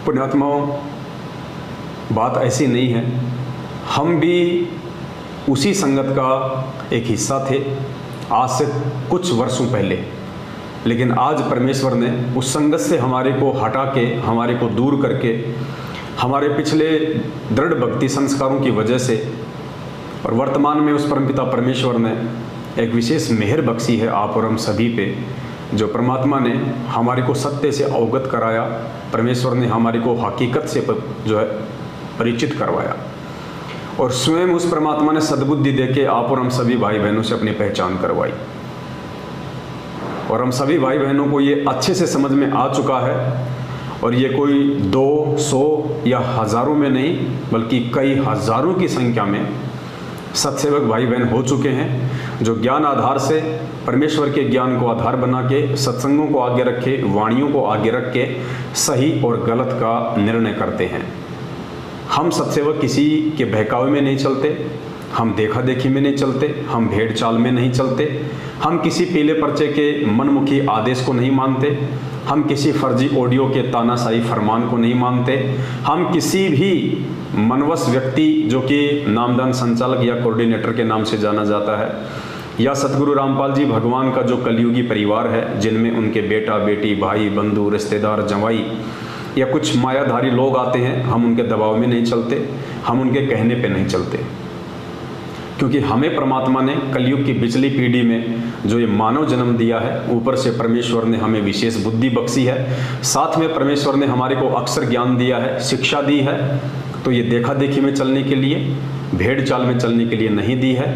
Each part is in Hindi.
पुण्यात्माओं, बात ऐसी नहीं है। हम भी उसी संगत का एक हिस्सा थे आज से कुछ वर्षों पहले, लेकिन आज परमेश्वर ने उस संगत से हमारे को हटा के, हमारे को दूर करके, हमारे पिछले दृढ़ भक्ति संस्कारों की वजह से और वर्तमान में उस परमपिता परमेश्वर ने एक विशेष मेहर बख्शी है आप और हम सभी पे, जो परमात्मा ने हमारे को सत्य से अवगत कराया। परमेश्वर ने हमारे को हकीकत से जो है परिचित करवाया और स्वयं उस परमात्मा ने सद्बुद्धि देके आप और हम सभी भाई बहनों से अपनी पहचान करवाई। और हम सभी भाई बहनों को ये अच्छे से समझ में आ चुका है, और ये कोई 200 या हज़ारों में नहीं बल्कि कई हज़ारों की संख्या में सत्सेवक भाई बहन हो चुके हैं, जो ज्ञान आधार से परमेश्वर के ज्ञान को आधार बना के सत्संगों को आगे रखे, वाणियों को आगे रख के सही और गलत का निर्णय करते हैं। हम सत्सेवक किसी के बहकावे में नहीं चलते, हम देखा देखी में नहीं चलते, हम भेड़ चाल में नहीं चलते, हम किसी पीले पर्चे के मनमुखी आदेश को नहीं मानते, हम किसी फर्जी ऑडियो के तानाशाही फरमान को नहीं मानते, हम किसी भी मनवश व्यक्ति जो कि नामदान संचालक या कोऑर्डिनेटर के नाम से जाना जाता है, या सतगुरु रामपाल जी भगवान का जो कलयुगी परिवार है, जिनमें उनके बेटा बेटी, भाई बंधु, रिश्तेदार, जवाई या कुछ मायाधारी लोग आते हैं, हम उनके दबाव में नहीं चलते, हम उनके कहने पे नहीं चलते, क्योंकि हमें परमात्मा ने कलयुग की पिछली पीढ़ी में जो ये मानव जन्म दिया है, ऊपर से परमेश्वर ने हमें विशेष बुद्धि बख्शी है, साथ में परमेश्वर ने हमारे को अक्षर ज्ञान दिया है, शिक्षा दी है, तो ये देखा देखी में चलने के लिए, भेड़ चाल में चलने के लिए नहीं दी है।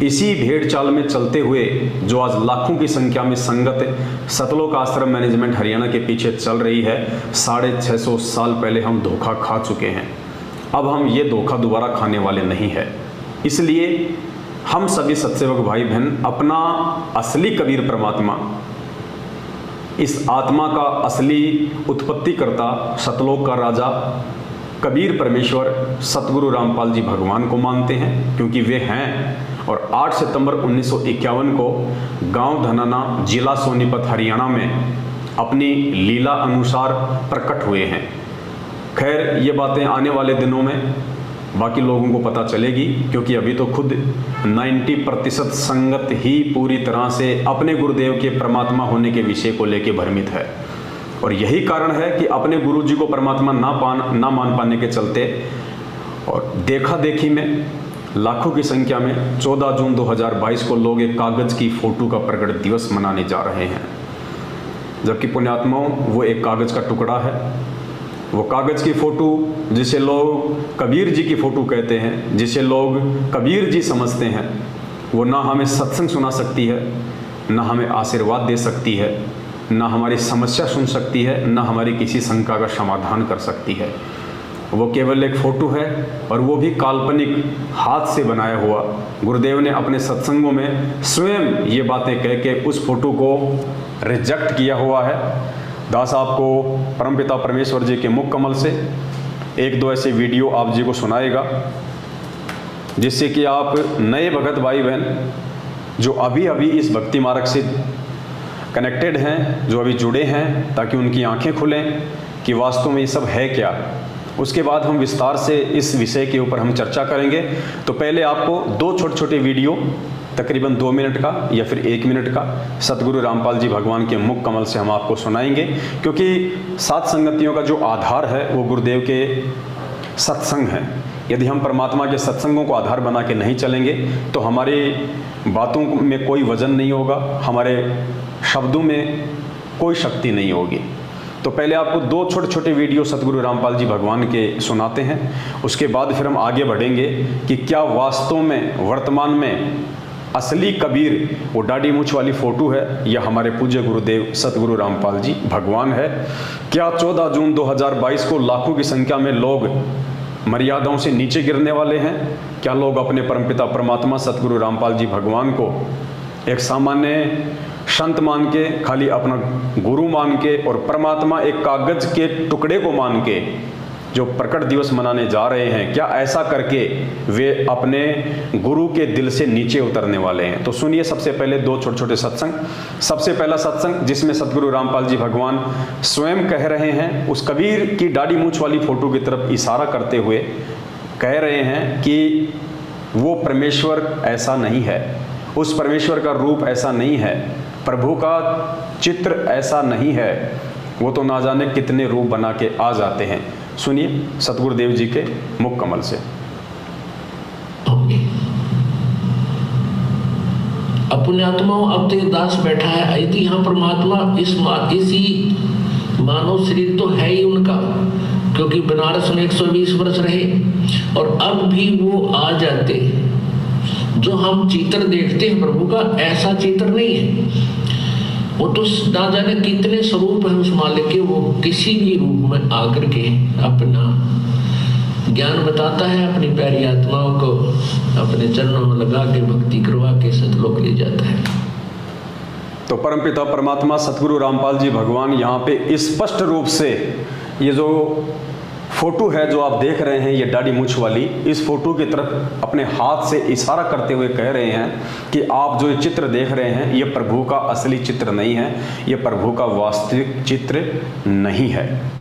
इसी भेड़ चाल में चलते हुए जो आज लाखों की संख्या में संगत सतलोक आश्रम मैनेजमेंट हरियाणा के पीछे चल रही है, 650 साल पहले हम धोखा खा चुके हैं। अब हम ये धोखा दोबारा खाने वाले नहीं है। इसलिए हम सभी सत्सेवक भाई बहन अपना असली कबीर परमात्मा, इस आत्मा का असली उत्पत्तिकर्ता, सतलोक का राजा कबीर परमेश्वर सतगुरु रामपाल जी भगवान को मानते हैं, क्योंकि वे हैं। और 8 सितंबर 1951 को गांव धनाना, जिला सोनीपत, हरियाणा में अपनी लीला अनुसार प्रकट हुए हैं। खैर, ये बातें आने वाले दिनों में बाकी लोगों को पता चलेगी, क्योंकि अभी तो खुद 90% संगत ही पूरी तरह से अपने गुरुदेव के परमात्मा होने के विषय को लेकर भ्रमित है। और यही कारण है कि अपने गुरु जी को परमात्मा ना मान पाने के चलते और देखा देखी में लाखों की संख्या में 14 जून 2022 को लोग एक कागज़ की फ़ोटो का प्रकट दिवस मनाने जा रहे हैं, जबकि पुण्यात्माओं वो एक कागज़ का टुकड़ा है। वो कागज़ की फ़ोटो जिसे लोग कबीर जी की फ़ोटो कहते हैं, जिसे लोग कबीर जी समझते हैं, वो ना हमें सत्संग सुना सकती है, ना हमें आशीर्वाद दे सकती है, ना हमारी समस्या सुन सकती है, ना हमारी किसी शंका का समाधान कर सकती है। वो केवल एक फ़ोटो है, और वो भी काल्पनिक, हाथ से बनाया हुआ। गुरुदेव ने अपने सत्संगों में स्वयं ये बातें कह के उस फोटो को रिजेक्ट किया हुआ है। दास आपको परमपिता परमेश्वर जी के मुख कमल से 1-2 ऐसे वीडियो आप जी को सुनाएगा, जिससे कि आप नए भगत भाई बहन जो अभी अभी इस भक्ति मार्ग से कनेक्टेड हैं, जो अभी जुड़े हैं, ताकि उनकी आंखें खुलें कि वास्तव में ये सब है क्या। उसके बाद हम विस्तार से इस विषय के ऊपर हम चर्चा करेंगे। तो पहले आपको 2 छोटे-छोटे वीडियो तकरीबन 2 मिनट का या फिर 1 मिनट का सतगुरु रामपाल जी भगवान के मुख कमल से हम आपको सुनाएंगे, क्योंकि सात संगतियों का जो आधार है वो गुरुदेव के सत्संग हैं। यदि हम परमात्मा के सत्संगों को आधार बना के नहीं चलेंगे तो हमारी बातों में कोई वजन नहीं होगा, हमारे शब्दों में कोई शक्ति नहीं होगी। तो पहले आपको 2 छोटे-छोटे वीडियो सतगुरु रामपाल जी भगवान के सुनाते हैं, उसके बाद फिर हम आगे बढ़ेंगे कि क्या वास्तव में वर्तमान में असली कबीर वो दाढ़ी मूंछ वाली फ़ोटो है या हमारे पूज्य गुरुदेव सतगुरु रामपाल जी भगवान है। क्या 14 जून 2022 को लाखों की संख्या में लोग मर्यादाओं से नीचे गिरने वाले हैं? क्या लोग अपने परमपिता परमात्मा सतगुरु रामपाल जी भगवान को एक सामान्य संत मान के, खाली अपना गुरु मान के, और परमात्मा एक कागज के टुकड़े को मान के जो प्रकट दिवस मनाने जा रहे हैं, क्या ऐसा करके वे अपने गुरु के दिल से नीचे उतरने वाले हैं? तो सुनिए सबसे पहले 2 छोटे-छोटे सत्संग, सबसे पहला सत्संग जिसमें सतगुरु रामपाल जी भगवान स्वयं कह रहे हैं, उस कबीर की दाढ़ी मूंछ वाली फोटो की तरफ इशारा करते हुए कह रहे हैं कि वो परमेश्वर ऐसा नहीं है, उस परमेश्वर का रूप ऐसा नहीं है, प्रभु का चित्र ऐसा नहीं है, वो तो ना जाने कितने रूप बना के आ जाते हैं। सुनिए सतगुरुदेव जी के मुख कमल से। अपने आत्माओं अब तो दास बैठा है, यदि यहाँ परमात्मा इसी मानव शरीर तो है ही उनका, क्योंकि बनारस में 120 वर्ष रहे और अब भी वो आ जाते। जो हम चित्र देखते हैं प्रभु का, ऐसा चित्र नहीं है। वो तो ना जाने कितने स्वरूप है उस मालिक के, वो किसी भी रूप में आकर के अपना ज्ञान बताता है, अपनी प्यारी आत्माओं को अपने चरणों में लगा के भक्ति करवा के सतलोक ले जाता है। तो परमपिता परमात्मा सतगुरु रामपाल जी भगवान यहाँ पे स्पष्ट रूप से ये जो फोटो है जो आप देख रहे हैं, ये दाढ़ी मूंछ वाली, इस फोटो की तरफ अपने हाथ से इशारा करते हुए कह रहे हैं कि आप जो ये चित्र देख रहे हैं, ये प्रभु का असली चित्र नहीं है, ये प्रभु का वास्तविक चित्र नहीं है।